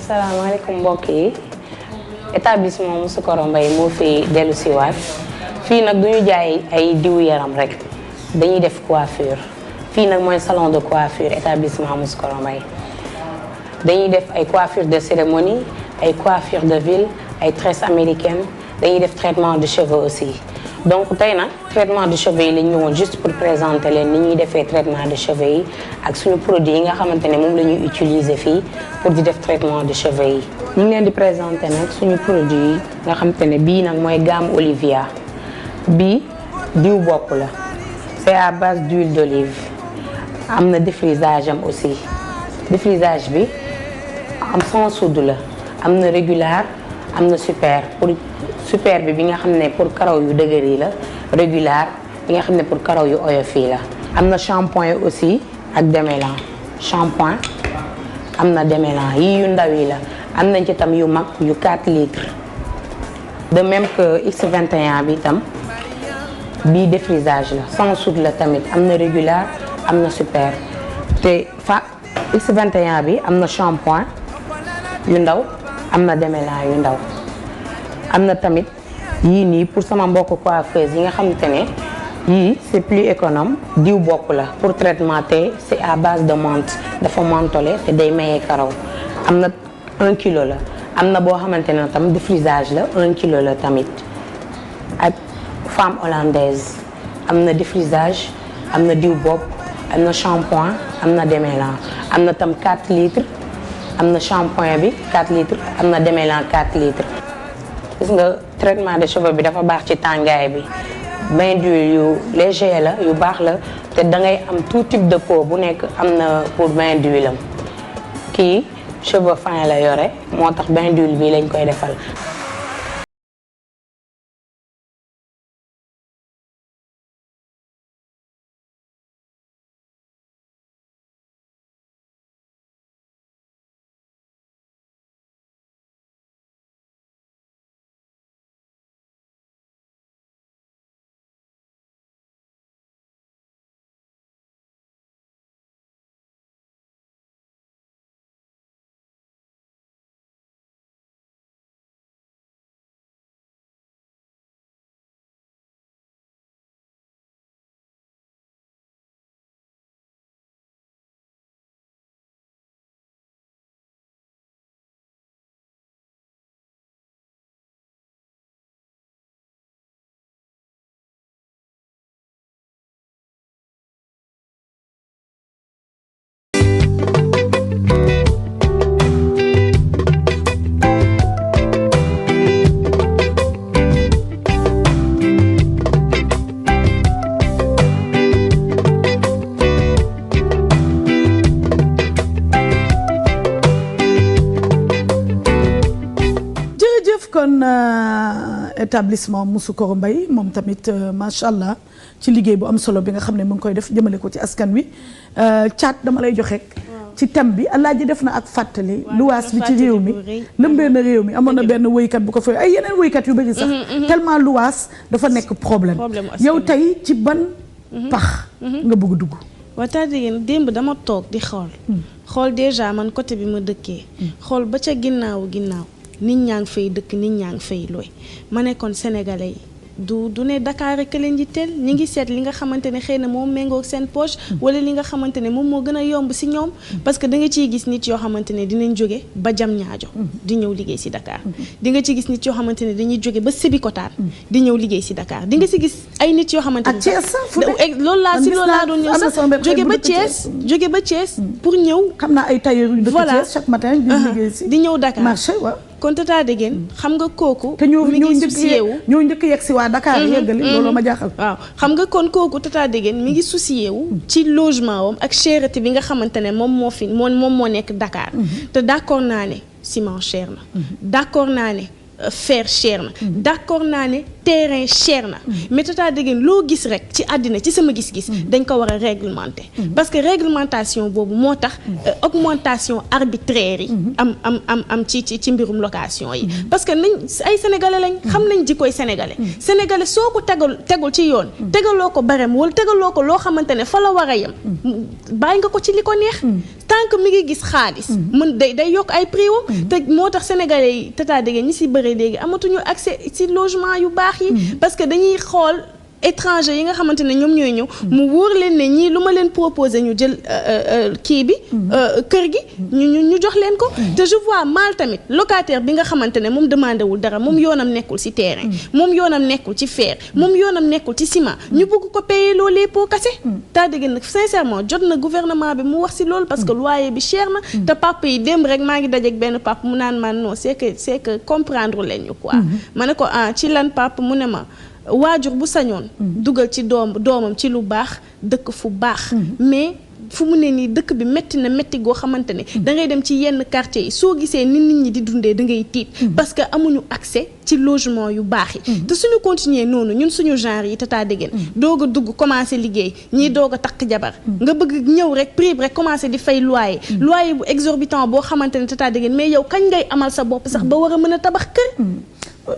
asalaamaaleykum mbokk yi établissement Moussoukoro Mbaye moo fi dellu siwaat fii nag du ñu jaay ay diwu yaram rek dañuy def coiffure fii nag mooy salon de coiffure établissement Moussoukoro Mbaye dañuy def ay coiffure de cérémonie ay coiffure de ville ay tresses américaines dañuy def traitement de cheveux aussi donc tey nag traitement de cheveux yi la ñu ñëwoon juste pour présenter leen ni ñuy defee traitement de cheveux yi ak suñu produit yi nga xamante ne moom la ñuy utiliser fii pour di def traitement de cheveux yi. ñu ngi leen di présenter nag suñu produit yi nga xamante ne bii nag mooy gamme Olivia bii diw bopp la c'est à base d'huile d'olive am na défrisage am aussi défrisage bi am sans soude la am na régular am na super pour super bi nga xam ne pour karaw yu dëgër yi la régular bi nga xam ne pour karaw yu oyof yi la. am na shampoing aussi ak démêlant shampoing am na démêlant yii yu ndaw yi la am nañ ci tam yu mag yu 4 litres de même que X21 bi tam bii défrisage la sans soude la tamit am na régular am na super te X21 bi am na shampoing yu ndaw am na démêlant yu ndaw. am na tamit yii nii pour sama mbokk coiffeuse yi nga xamante ne yii c'est plus économe diw bopp la pour traitement te c'est à base de menthe dafa mentholé te day maye karaw am na 1 kilo la am na boo xamante ne tam défrisage la 1 kilo la tamit ak femme hollandaise am na défrisage am na diw bopp am na shampoing am na démêlant am na tam 4 litres am na shampoing bi 4 litres am na démêlant 4 litres. gis nga traitement de cheveux bi dafa baax ci tàngaay bi bain d'huile yu léger la yu baax la te da ngay am tout type de peau bu nekk am na pour bain d'huile am kii cheveux fin la yore moo tax bain d'huile bi lañ koy defal. kon établissement Moussoukoro Mbaye moom tamit macha allah ci liggéey bu am solo bi nga xam ne mu ngi koy def jëmale ko ci askan wi caat dama lay joxe ci thème bi Alaaji def na ak fàttali luwaas bi ci réew mi lëmbee na réew mi amoon na benn woykat bu ko fay ay yeneen woykat yu bëri sax tellement luwaas dafa nekk problème yow tey ci ban pax nga bëgg dugg waxtaan ngeen démb dama toog di xool déjà man côté bi ma dëkkee xool ba ca ginnaaw nit ñaa ngi fay dëkk nit ñaa ngi fay looy ma nekkoon sénégalais yi du ne Dakar rek leen di teel ñi ngi seet li nga xamante ne xëy na moom méngoo seen poche wala li nga xamante ne moom moo gën a yomb si ñoom parce que da nga ciy gis nit yoo xamante ne dinañ jóge ba Diamniadio di ñëw liggéey si Dakar di nga ci gis nit yoo xamante ne dañuy jóge ba Sébikotane di ñëw liggéey si Dakar di nga si gis ay nit yoo xamante ne loolu laa doon ñëw sax jóge ba Thiès pour ñëw xam naa ay tailleur yu dëkk Thiès chaque matin di liggéey si di ñëw Dakar marché waaw kon tata dégg xam nga kooku te ñoo njëkk yegg si waa Dakar yeggali loolu ma jaaxal waaw xam nga kon kooku tata dégg mi ngi soucié wu ci logement wam ak cherté bi nga xamante ne moom moo nekk Dakar te d'accord naa ne ciment cher na d'accord naa ne fer cher na d'accord naa ne terrain cher na mais tata dégg loo gis rek ci àddina ci sama gis-gis dañ ko war a réglementer parce que réglementation boobu moo tax augmentation arbitraire yi am ci mbirum location yi parce que nañ ay sénégalais lañ xam nañ jikkoy sénégalais soo ko tegul ci yoon tegaloo ko barem wala tegaloo ko loo xamante ne fa la war a yem bàyyi nga ko ci li ko neex tant que mi ngi gis xaalis mën day yokk ay prix wam te moo tax sénégalais yi tata dégg ñi si bëri léegi amatuñu accès ci logement yu baax yi parce que dañuy xool étranger yi nga xamante ne ñoom ñooy ñëw mu wóor leen ne ñii lu ma leen proposé ñu jël kii bi kër gi ñu jox leen ko te je vois mal tamit locataire bi nga xamante ne moom demandé wul dara moom yoonam nekkul ci terrain moom yoonam nekkul ci fer moom yoonam nekkul ci ciment ñu bëgg ko payer loolu les pots cassés taa dégg nag sincèrement jot na gouvernement bi mu wax ci loolu parce que loyer bi cher na te papa yi démb rek maa ngi dajeek benn papa mu naan man non c'est que comprendre leen ñu quoi ma ne ko ci lan papa mu ne ma waajur bu sañoon dugal ci doomam ci lu baax dëkk fu baax mais fu mu ne nii dëkk bi métti na métti goo xamante ne da ngay dem ci yenn quartier yi soo gisee nit ñi di dundee da ngay tiit parce que amuñu accès ci logement yu baax yi te suñu continuer noonu ñun suñu genre yi tata dégg doog a dugg commencé liggéey ñii doog a takk jabar nga bëgg ñëw rek prix rek commencé di fay loyer bu exorbitant boo xamante ne tata dégg mais yow kañ ngay amal sa bopp sax ba war a mën a tabax kër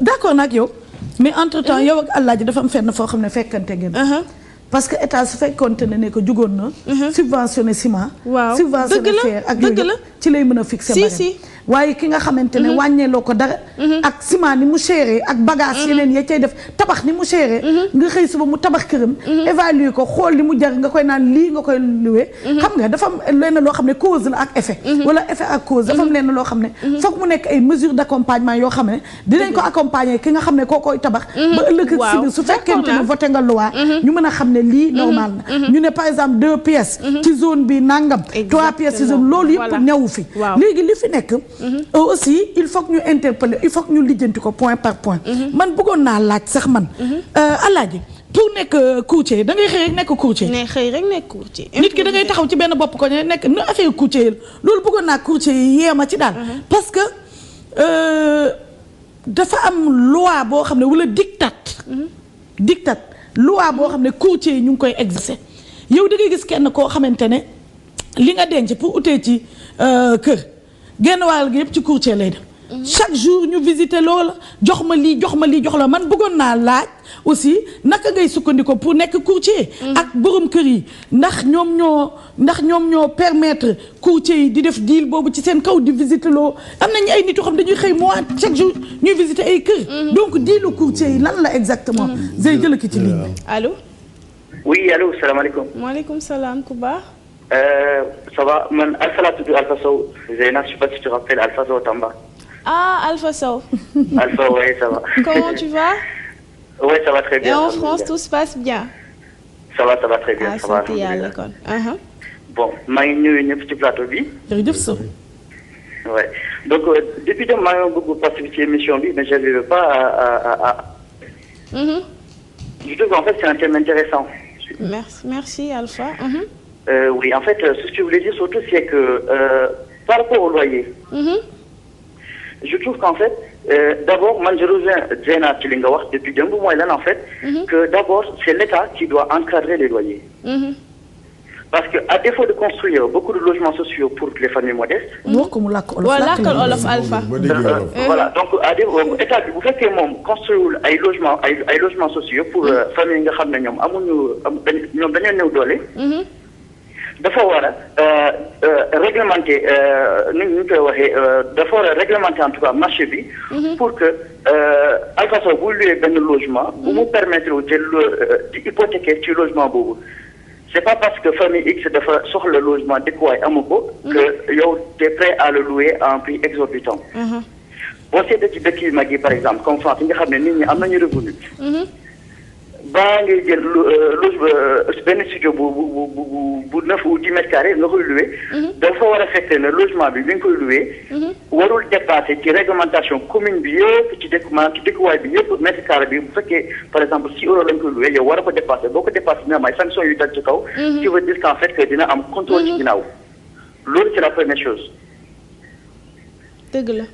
d'accord nag yow mais entre temps yow ak Alaaji dafa am fenn foo xam ne fekkante ngeen parce que état su fekkoonte ne ko jugoon na subventionné ciment subventionné fer ak yooyu ci lay mën a fixé barème waaye ki nga xamante ne wàññeeloo ko dara ak ciment ni mu chéré ak bagage yeneen ya cay def tabax ni mu chéré nga xëy suba mu tabax këram évaluer ko xool li mu jar nga koy naan lii nga koy luwee xam nga dafa am lenn loo xam ne cause la ak effet wala effet ak cause dafa am lenn loo xam ne foog mu nekk ay mesures d'accompagnement yoo xam ne dinañ ko accompagner ki nga xam ne koo koy tabax ba ëllëg ak si biir su fekkente ne voté nga loi ñu mën a xam ne lii normal na ñu ne par exemple 2 pièces ci zone bi nangam 3 pièces ci zone loolu yëpp newu fi léegi li fi nekk aussi il faut que ñu interpeller il faut que ñu lijjanti ko point par point man bëggoon naa laaj sax man Alaaji pour nekk courtier da ngay xëy rek nekk courtier nit ki da ngay taxaw ci benn bopp ko ne nekk nu affaire courtier loolu bëggoon naa courtier yi yeema ci daal parce que dafa am loi boo xam ne wala dictat loi boo xam ne courtier yi ñu ngi koy exercer yow da ngay gis kenn koo xamante ne li nga denc pour utee ci kër genn wàll gi yëpp ci courtier lay dem chaque jour ñu visiter loola jox ma lii jox la man bëggoon naa laaj aussi naka ngay sukkandiku pour nekk courtier ak borom kër yi ndax ñoom ñoo permettre courtier yi di def deal boobu ci seen kaw di visiter loo am nañu ay nit yoo xam dañuy xëy mois chaque jour ñuy visiter ay kër donc dealu courtier yi lan la exactement zay jël ki ci ligne bi allo oui allo salaamaaleykum maaleykum salaam ku baax ça va man Alpha laa tudd Alpha Sow Zeyna je sais pas si tu te rappelles Alpha Sow Tamba. Alpha Sow. Alpha oui ça va. Comment tu vas? Oui ça va très bien. Et en France tout se passe bien? Ça va très bien. Ça va sant yàlla kon. Bon maa ngi nuyu ñëpp ci plateau bi. jërëjëf Sow. Ouais donc depuis dem maa ngi bëgg participer ci émission bi mais je n'arrive pas à. Je trouve en fait c'est un thème intéressant. Merci Alpha. Oui, en fait, ce que je voulais dire surtout, c'est que par rapport au loyer, je trouve qu'en fait, d'abord, moi je reviens Zeyna ci li nga wax depuis deux mois là en fait, que d'abord c'est l'État qui doit encadrer les loyers. Parce que à défaut de construire beaucoup de logements sociaux pour les familles modestes. Voilà Alpha. Voilà, donc à défaut État bi bu fekkee moom construire ay logements sociaux pour famille nga xam ne ñoom ñoom dañoo néew doole. dafa war a réglementer ni ñu koy waxee dafa war a réglementer en tout cas marché bi pour que Alpha Sow bu loué benn logement bu mu permettre jël di hypothéquer ci logement boobu c'est pas parce que famille X dafa soxla logement dëkkuwaay amu ko que yow t'es prêt à le louer à un prix exorbitant boo seetee ci dëkk yu mag yi par exemple comme France yi nga xam ne nit ñi am nañu revenu baa ngay jël benn studio bu 9 ou 10 mètres carrés nga koy loué dafa war a fekk ne logement bi nga koy loué warul dépasser ci réglementation commune bi yëpp ci dëkkuwaay bi yëpp mètre carré bi bu fekkee par exemple 6 euros lañ koy loué yow war a ko dépasser boo ko dépasser dina am ay sanctions yu dal ci kaw qui veut dire qu'en fait que dina am contrôle ci ginnaaw loolu c'est la première chose dëgg la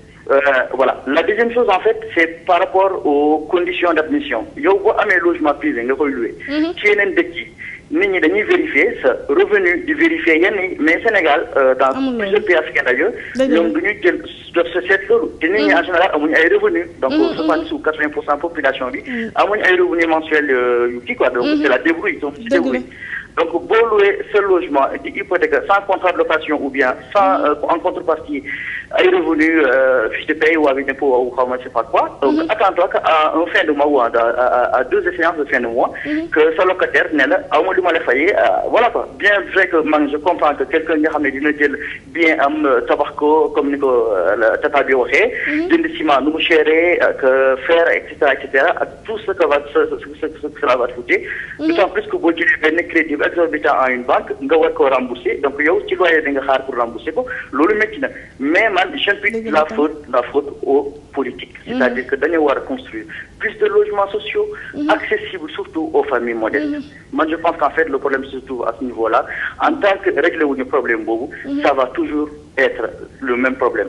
voilà la deuxième chose en fait c'est par rapport aux conditions d'admission yow boo amee logement privé nga koy loué. ci yeneen dëkk yi nit ñi dañuy vérifier sa revenu di vérifier yenn yi mais Sénégal dans plusieurs pays africains d'ailleurs ñoom du ñuy jël def sa seet loolu te nit ñi en général amuñu ay revenus donc 70 ou 80% population bi amuñu ay revenus mensuels yu kii quoi donc c'est la débrouille donc c'est débrouille donc boo loué ce logement di hypothèque sans contrat de location ou bien sans en contrepartie ay revenus fiche de paye ou avec impôt ou xaw ma je sais pas quoi donc attends-toi qu'à un fin de mois ou à 2 échéances de fin de mois que sa locataire ne la aw ma lu ma la fayee voilà quoi bien vrai que man je comprends que quelqu'un nga xam ne dina jël bien am tabax ko comme ni ko tata bi waxee jënd ciment nu mu chéré que fer et cetera ak tout ce que cela va te coûter d'autant plus que boo jëlee benn crédit exorbitant en une banque nga war koo rembourser donc yow ci loyer bi nga xaar pour rembourser ko loolu métti na mais man j'impute la faute aux politiques c'est-à-dire que dañu war a construire plus de logements sociaux accessibles surtout aux familles modestes man je pense qu'en fait le problème se trouve à ce niveau-là en tant que régler wuñu problème boobu ça va toujours être le même problème.